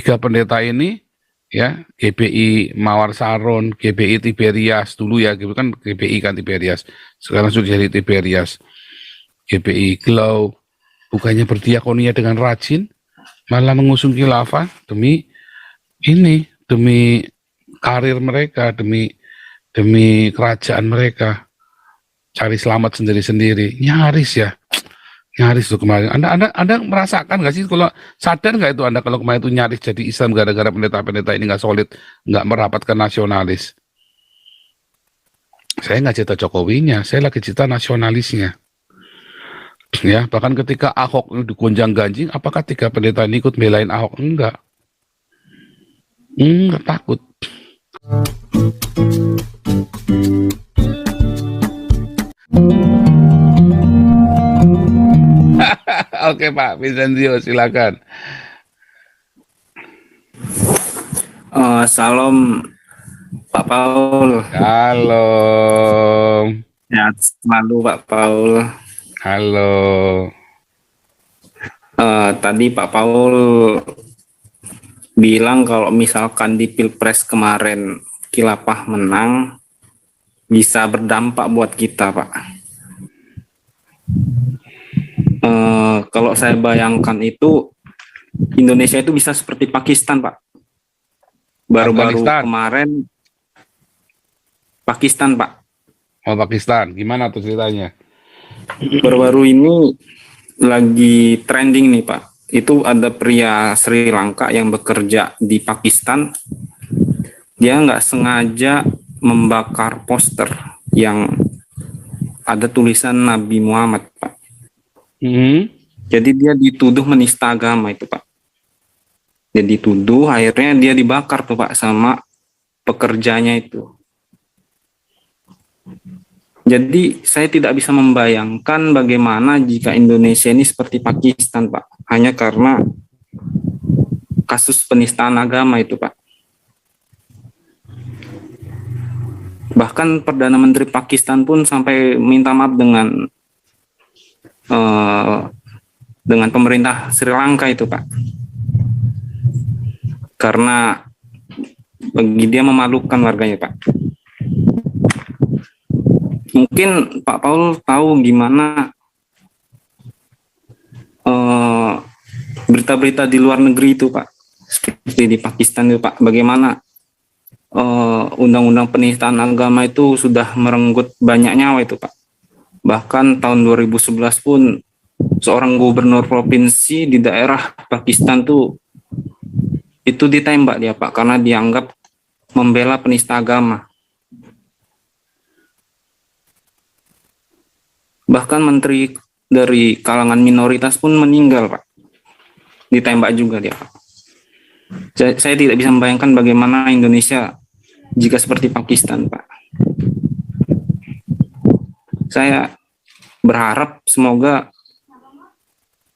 tiga pendeta ini ya, GBI Mawar Saron, GBI Tiberias dulu ya, gitu kan, GBI kan Tiberias, sekarang sudah jadi Tiberias. GBI Glow bukannya berdiakonia dengan rajin, malah mengusung khilafah demi ini, demi karir mereka, demi kerajaan mereka, cari selamat sendiri-sendiri. Nyaris tuh kemarin. Anda merasakan nggak sih, kalau sadar nggak itu Anda kalau kemarin itu nyaris jadi Islam gara-gara pendeta-pendeta ini nggak solid, nggak merapatkan nasionalis? Saya nggak cerita Jokowinya, saya lagi cerita nasionalisnya. Ya, bahkan ketika Ahok digonjang-ganjing, apakah tiga pendeta ini ikut belain Ahok? Enggak takut. Oke Pak Vincencio, silakan. Salam Pak Paul. Halo. Sehat selalu Pak Paul. Halo. Tadi Pak Paul bilang kalau misalkan di Pilpres kemarin khilafah menang, bisa berdampak buat kita, Pak. Kalau saya bayangkan itu, Indonesia itu bisa seperti Pakistan, Pak. Baru-baru kemarin, Pakistan, Pak. Oh, Pakistan. Gimana tuh ceritanya? Baru-baru ini lagi trending nih, Pak. Itu ada pria Sri Lanka yang bekerja di Pakistan. Dia nggak sengaja membakar poster yang ada tulisan Nabi Muhammad, Pak. Jadi dia dituduh menista agama itu, Pak. Jadi dituduh, akhirnya dia dibakar tuh, Pak, sama pekerjanya itu. Jadi saya tidak bisa membayangkan bagaimana jika Indonesia ini seperti Pakistan, Pak. Hanya karena kasus penistaan agama itu, Pak. Bahkan Perdana Menteri Pakistan pun sampai minta maaf dengan pemerintah Sri Lanka itu, Pak. Karena bagi dia memalukan warganya, Pak. Mungkin Pak Paul tahu gimana berita-berita di luar negeri itu, Pak. Seperti di Pakistan itu, Pak. Bagaimana undang-undang penistaan agama itu sudah merenggut banyak nyawa itu, Pak. Bahkan tahun 2011 pun seorang gubernur provinsi di daerah Pakistan itu ditembak dia, Pak, karena dianggap membela penista agama. Bahkan menteri dari kalangan minoritas pun meninggal, Pak. Ditembak juga dia, Pak. Saya tidak bisa membayangkan bagaimana Indonesia jika seperti Pakistan, Pak. Saya berharap semoga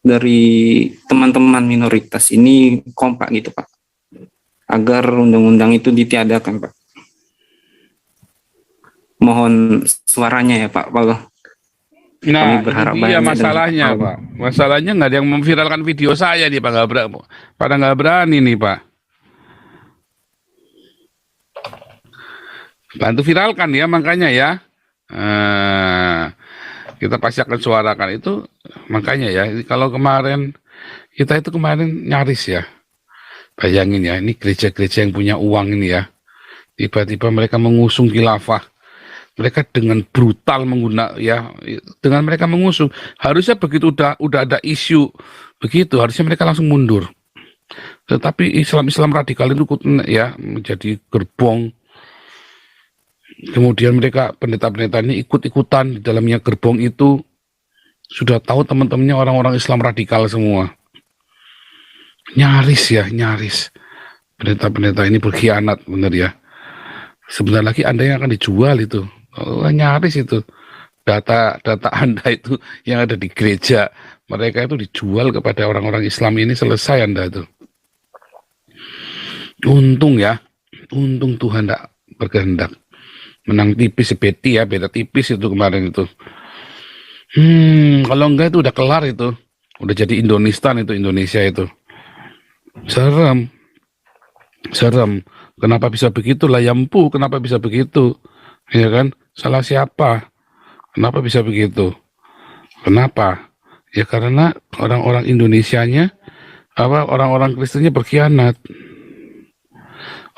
dari teman-teman minoritas ini kompak gitu, Pak, agar undang-undang itu ditiadakan, Pak. Mohon suaranya ya, Pak Paul. Nah, ini dia masalahnya, Pak. Masalahnya nggak ada yang memviralkan video saya nih, Pak. Pada nggak berani nih, Pak. Bantu viralkan ya, makanya ya. Kita pasti akan suarakan itu, makanya ya. Kalau kemarin kita itu kemarin nyaris ya. Bayangin ya, ini gereja-gereja yang punya uang ini ya. Tiba-tiba mereka mengusung khilafah. Mereka dengan brutal dengan mereka mengusung. Harusnya begitu udah ada isu begitu, harusnya mereka langsung mundur. Tetapi Islam radikal itu ya menjadi gerbong. Kemudian mereka pendeta-pendeta ini ikut-ikutan di dalamnya gerbong itu. Sudah tahu teman-temannya orang-orang Islam radikal semua. Nyaris. Pendeta-pendeta ini berkhianat, benar ya. Sebentar lagi Anda yang akan dijual itu. Nyaris itu. Data Anda itu yang ada di gereja, mereka itu dijual kepada orang-orang Islam ini, selesai Anda itu. Untung Tuhan tidak berkehendak. Menang tipis beda tipis itu kemarin itu. Kalau enggak itu udah kelar itu. Udah jadi Indonesia itu. Serem. Serem. Kenapa bisa begitu? Lah Yampu, kenapa bisa begitu? Ya kan? Salah siapa? Kenapa bisa begitu? Kenapa? Ya karena orang-orang Indonesianya, orang-orang Kristennya berkhianat.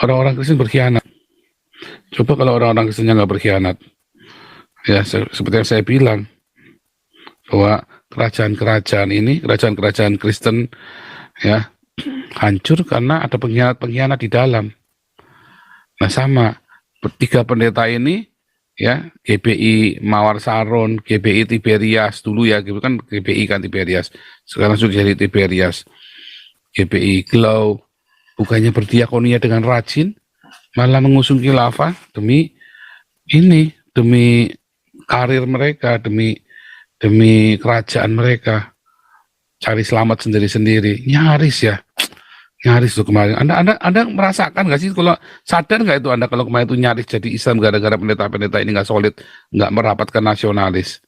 Orang-orang Kristen berkhianat. Coba kalau orang-orang Kristennya nggak berkhianat. Ya seperti yang saya bilang, bahwa kerajaan-kerajaan ini, kerajaan-kerajaan Kristen, ya hancur karena ada pengkhianat-pengkhianat di dalam. Nah sama, tiga pendeta ini, ya GBI Mawar Saron, GBI Tiberias dulu ya, gitu kan GBI kan Tiberias, sekarang sudah jadi Tiberias. GBI Glow, bukannya berdiakonia dengan rajin, malah mengusung khilafah demi ini, demi karir mereka, demi kerajaan mereka, cari selamat sendiri-sendiri, nyaris tuh kemarin. Anda merasakan nggak sih, kalau sadar nggak itu Anda kalau kemarin itu nyaris jadi Islam gara-gara pendeta-pendeta ini nggak solid, nggak merapatkan nasionalis.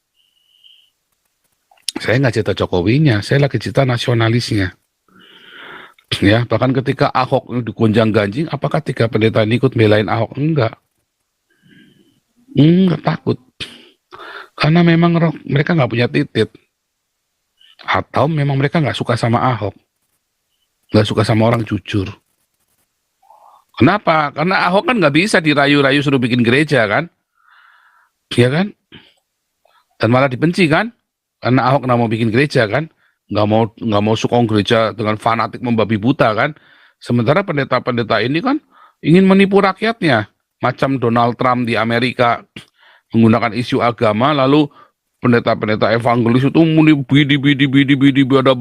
Saya nggak cerita Jokowinya, saya lagi cerita nasionalisnya. Ya, bahkan ketika Ahok digonjang ganjing, apakah tiga pendeta ini ikut belain Ahok? Enggak, takut. Karena memang mereka nggak punya titik. Atau memang mereka nggak suka sama Ahok. Nggak suka sama orang jujur. Kenapa? Karena Ahok kan nggak bisa dirayu-rayu suruh bikin gereja kan? Iya kan? Dan malah dibenci kan? Karena Ahok nggak mau bikin gereja kan? Nggak mau sukong gereja dengan fanatik membabi buta kan? Sementara pendeta-pendeta ini kan ingin menipu rakyatnya. Macam Donald Trump di Amerika menggunakan isu agama, lalu pendeta-pendeta evangelis itu muni bidi bada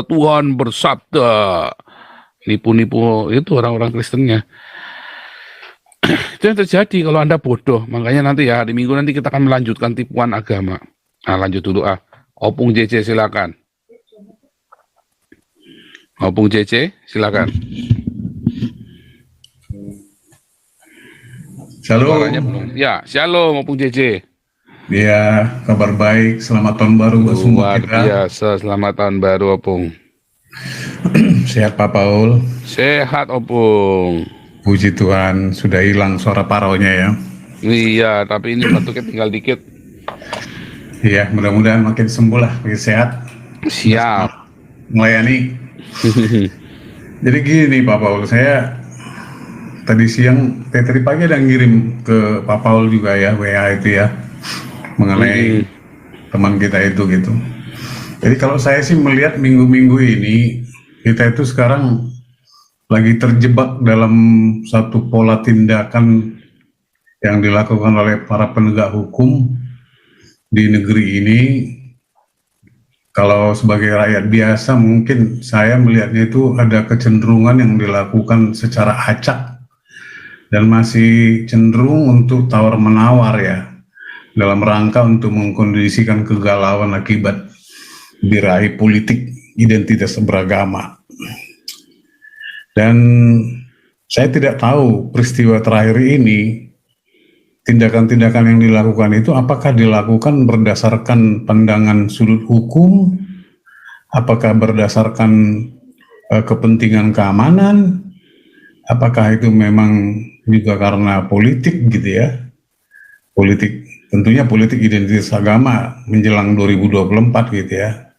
Tuhan bersabda, nipu-nipu itu orang-orang Kristennya. Itu yang terjadi kalau Anda bodoh. Makanya nanti ya, hari Minggu nanti kita akan melanjutkan tipuan agama. Nah lanjut dulu Opung JC silakan. Opung JC silakan. Shalom. Ya, shalom Opung JC. Ya, kabar baik. Selamat tahun baru buat semua Luar kita. biasa, selamat tahun baru Opung. Sehat Pak Paul. Sehat Opung. Puji Tuhan, sudah hilang suara paronya ya. Iya, tapi ini batuknya tinggal dikit. Iya, mudah-mudahan makin sembuh lah, makin sehat. Siap. Melayani. Jadi gini Pak Paul, saya tadi pagi ada ngirim ke Pak Paul juga ya, WA itu ya, mengenai teman kita itu gitu. Jadi kalau saya sih melihat minggu-minggu ini kita itu sekarang lagi terjebak dalam satu pola tindakan yang dilakukan oleh para penegak hukum di negeri ini. Kalau sebagai rakyat biasa mungkin saya melihatnya itu ada kecenderungan yang dilakukan secara acak dan masih cenderung untuk tawar-menawar ya, dalam rangka untuk mengkondisikan kegalauan akibat birahi politik identitas beragama. Dan saya tidak tahu peristiwa terakhir ini, tindakan-tindakan yang dilakukan itu apakah dilakukan berdasarkan pandangan sudut hukum, apakah berdasarkan kepentingan keamanan, apakah itu memang juga karena politik gitu ya, tentunya politik identitas agama menjelang 2024 gitu ya,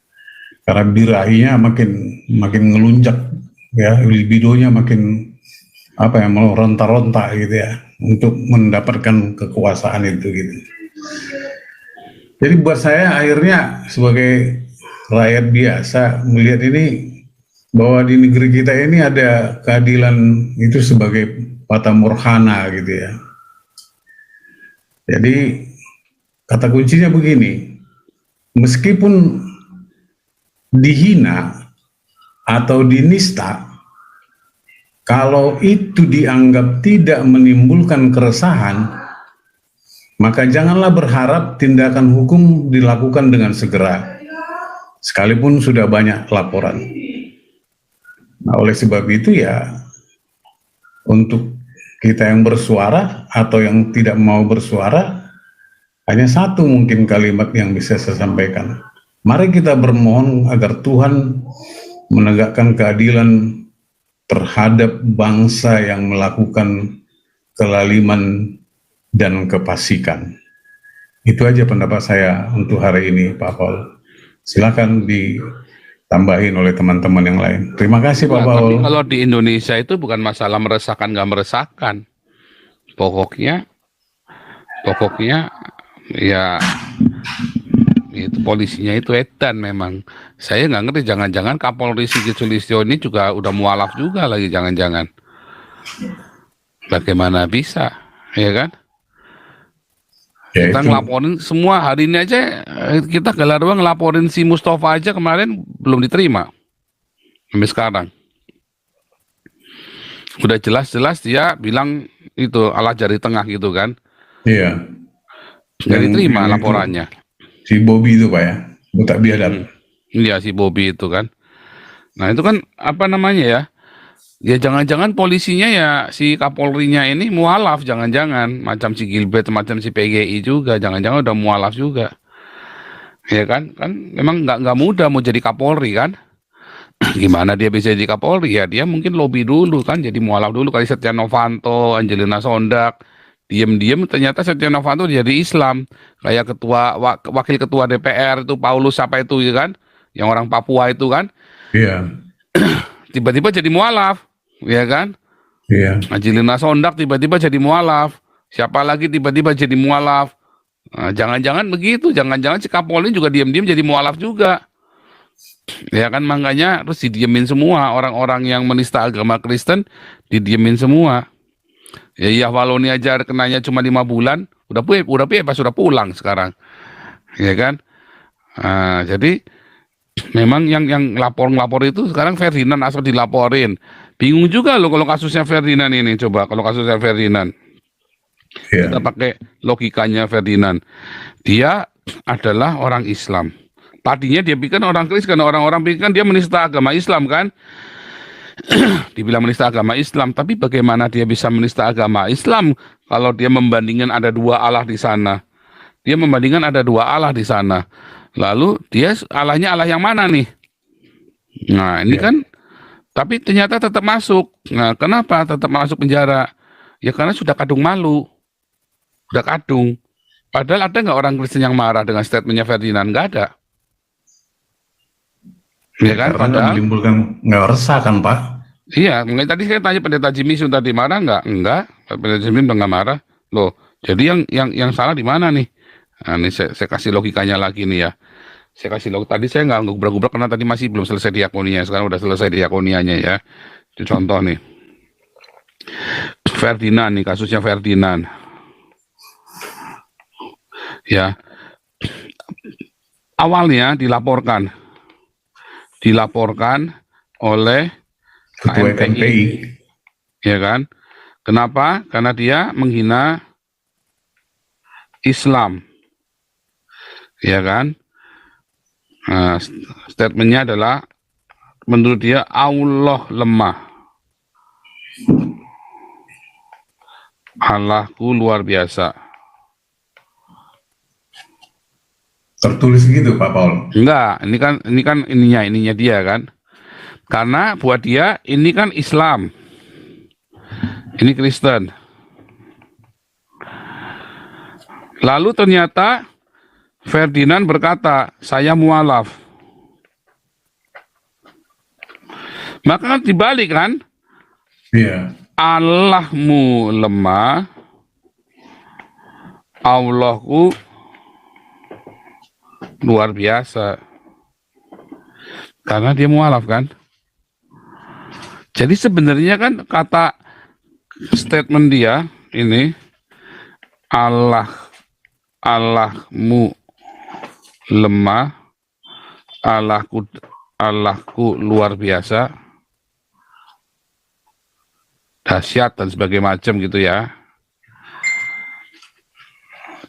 karena birahinya makin ngelunjak ya, libidonya makin meronta-ronta gitu ya, untuk mendapatkan kekuasaan itu gitu. Jadi buat saya akhirnya sebagai rakyat biasa melihat ini, bahwa di negeri kita ini ada keadilan itu sebagai fata morgana gitu ya. Jadi kata kuncinya begini, meskipun dihina atau dinista, kalau itu dianggap tidak menimbulkan keresahan, maka janganlah berharap tindakan hukum dilakukan dengan segera, sekalipun sudah banyak laporan. Nah, oleh sebab itu ya, untuk kita yang bersuara atau yang tidak mau bersuara, hanya satu mungkin kalimat yang bisa saya sampaikan. Mari kita bermohon agar Tuhan menegakkan keadilan terhadap bangsa yang melakukan kelaliman dan kefasikan. Itu aja pendapat saya untuk hari ini, Pak Paul. Silakan ditambahin oleh teman-teman yang lain. Terima kasih, Pak Nah, Paul. tapi kalau di Indonesia itu bukan masalah meresahkan nggak meresahkan. Pokoknya ya itu polisinya itu edan memang. Saya nggak ngerti, jangan-jangan Kapolri Sigit Sulistyo ini juga udah mualaf juga lagi, jangan-jangan. Bagaimana bisa, ya kan? Ya, Kita itu. ngelaporin semua hari ini aja, kita galarwa ngelaporin si Mustafa aja kemarin belum diterima sampai sekarang. Udah jelas-jelas dia bilang itu alah jari tengah gitu kan, Iya. nggak diterima yang itu, laporannya. si Bobby itu, Pak, ya, butak biadab. Iya si Bobby itu kan. Nah itu kan apa namanya ya? Ya jangan-jangan polisinya ya si Kapolrinya ini mualaf, jangan-jangan macam si Gilbert, macam si PGI juga, jangan-jangan udah mualaf juga, ya kan? Kan memang nggak mudah mau jadi Kapolri kan? Gimana dia bisa jadi Kapolri ya? Dia mungkin lobby dulu kan, jadi mualaf dulu kali Setia Novanto, Angelina Sondak, diem-diem ternyata Setia Novanto jadi Islam, kayak wakil ketua DPR itu Paulus siapa itu ya kan? Yang orang Papua itu kan? Iya. Tiba-tiba jadi mualaf, ya kan? Iya. Angelina Sondak tiba-tiba jadi mualaf. Siapa lagi tiba-tiba jadi mualaf. Nah, jangan-jangan begitu, jangan-jangan si Kapolri juga diam-diam jadi mualaf juga. Ya kan, makanya terus didiemin semua orang-orang yang menista agama Kristen, didiemin semua. Ya Waloni aja kenanya cuma 5 bulan, udah bebas, sudah pulang sekarang. Ya kan? Nah, jadi memang yang lapor itu sekarang Ferdinand asal dilaporin. Bingung juga loh kalau kasusnya Ferdinand ini. Coba kalau kasusnya Ferdinand. Iya. Kita pakai logikanya Ferdinand. Dia adalah orang Islam. Tadinya dia pikir orang Kristen, orang-orang pikir kan dia menista agama Islam kan. Dibilang menista agama Islam, tapi bagaimana dia bisa menista agama Islam kalau dia membandingkan ada 2 Allah di sana. Dia membandingkan ada 2 Allah di sana. Lalu dia Allahnya Allah yang mana nih? Nah ini kan, tapi ternyata tetap masuk. Nah kenapa tetap masuk penjara? Ya karena sudah kadung malu. Sudah kadung. Padahal ada nggak orang Kristen yang marah dengan statementnya Ferdinand? Nggak ada. Ya kan? Karena Padahal menimbulkan nggak resah kan, Pak? iya, makanya tadi saya tanya Pendeta Jimmy Sun tadi marah nggak? Enggak. Pendeta Jimmy udah nggak marah. Loh, jadi yang salah di mana nih? Nah, ini saya kasih logikanya lagi nih ya. Saya kasih tadi saya nggak gubrak-gubrak karena tadi masih belum selesai diakoninya, sekarang udah selesai diakonianya ya. Itu contoh nih. Ferdinand nih, kasusnya Ferdinand. Ya. Awalnya dilaporkan oleh Ketua MPI. ya kan? Kenapa? Karena dia menghina Islam. Ya kan? Nah, statementnya adalah menurut dia Allah lemah, Allahku luar biasa. Tertulis gitu, Pak Paul. Enggak, ini kan ininya dia kan. Karena buat dia ini kan Islam, ini Kristen. Lalu ternyata Ferdinand berkata, saya mualaf. Maka kan dibalik kan, Iya. Allahmu lemah, Allahku luar biasa. Karena dia mualaf kan. Jadi sebenarnya kan kata statement dia ini, Allahmu lemah, Allahku luar biasa, dahsyat dan sebagainya macam gitu ya.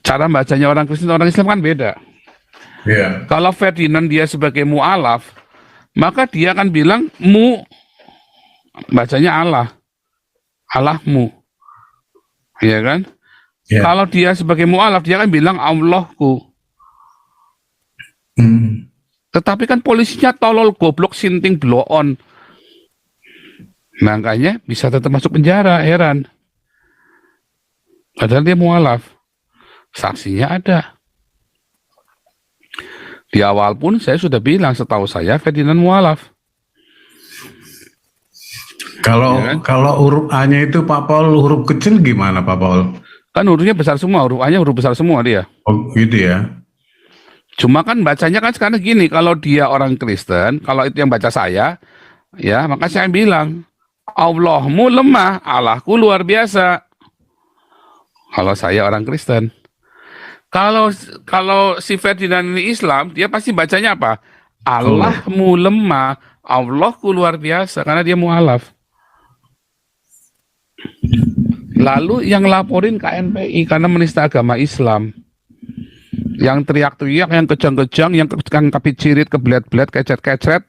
Cara bacanya orang Kristen, orang Islam kan beda. Iya. Kalau Ferdinand dia sebagai mu'alaf, maka dia akan bilang bacanya Allah, Allahmu, ya kan? Iya. Kalau dia sebagai mu'alaf, dia akan bilang Allahku. Tetapi kan polisinya tolol, goblok, sinting, blow on. Makanya bisa tetap masuk penjara, heran. Padahal dia mualaf. Saksinya ada. Di awal pun saya sudah bilang, setahu saya Ferdinand mualaf. Kalau Ya kan? kalau huruf A-nya itu Pak Paul huruf kecil gimana Pak Paul? Kan hurufnya besar semua, huruf A-nya huruf besar semua dia. Oh gitu ya. Cuma kan bacanya kan sekarang gini, kalau dia orang Kristen, kalau itu yang baca saya, ya maka saya bilang, Allahmu lemah, Allahku luar biasa. Kalau saya orang Kristen. Kalau si Ferdinand ini Islam, dia pasti bacanya apa? Allahmu lemah, Allahku luar biasa, karena dia mualaf. Lalu yang laporin KNPI karena menista agama Islam. Yang teriak-teriak, yang kejang-kejang, yang kapicirit, kebelet-belet, kecet-kecet,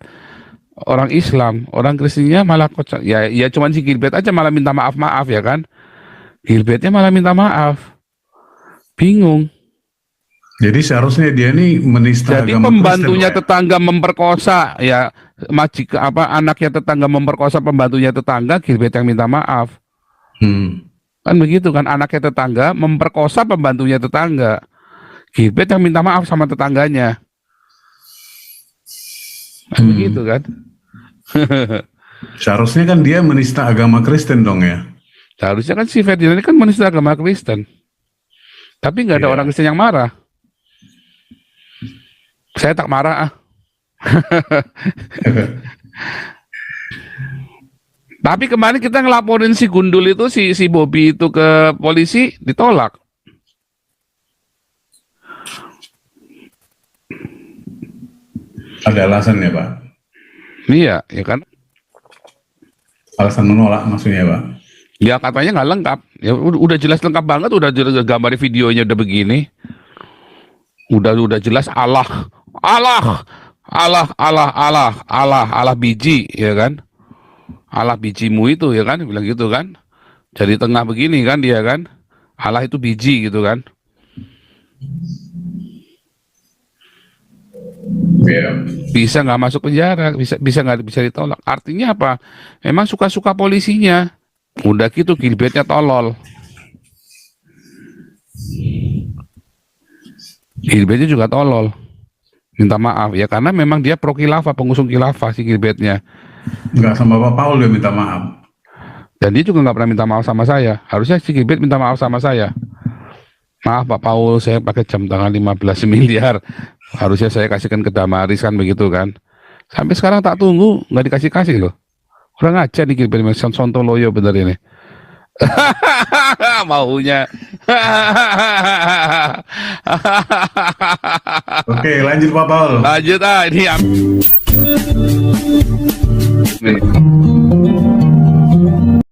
orang Islam, orang Kristennya malah kocak. Ya cuman si Gilbert aja malah minta maaf ya kan? Gilbertnya malah minta maaf. Bingung. Jadi seharusnya dia ini menista Jadi agama pembantunya Kristen, Pak, ya? tetangga memperkosa, ya anaknya tetangga memperkosa pembantunya tetangga, Gilbert yang minta maaf. Kan begitu kan, anaknya tetangga memperkosa pembantunya tetangga, Gilbert yang minta maaf sama tetangganya. Kan begitu kan. Seharusnya kan dia menista agama Kristen dong ya. Seharusnya kan si Ferdinand ini kan menista agama Kristen, tapi nggak ada Iya. orang Kristen yang marah. Saya tak marah. Tapi kemarin kita ngelaporin si Gundul itu, si Bobby itu ke polisi, ditolak. Ada alasan ya Pak? Iya, ya kan? Alasan menolak maksudnya Pak? Ya katanya nggak lengkap. Ya udah jelas lengkap banget, udah jelas gambar videonya udah begini. Udah jelas Allah biji, ya kan? Allah bijimu itu, ya kan? Bilang gitu kan? Jadi tengah begini kan dia kan? Allah itu biji gitu kan? Iya. Bisa nggak masuk penjara, bisa nggak bisa ditolak. Artinya apa? Memang suka-suka polisinya. Udah gitu Gilbertnya tolol. Gilbertnya juga tolol. Minta maaf ya karena memang dia pro khilafah, pengusung khilafah si Gilbertnya. Nggak sama Pak Paul dia minta maaf. Dan dia juga nggak pernah minta maaf sama saya. Harusnya si Gilbert minta maaf sama saya. Maaf Pak Paul, saya pakai jam tangan 15 miliar. Harusnya saya kasihkan ke Damaris kan begitu kan. Sampai sekarang tak tunggu, nggak dikasih-kasih loh. Kurang aja nih Gilbert, Sontoloyo bener ini. Maunya. Oke, lanjut Pak Paul. Lanjut ini.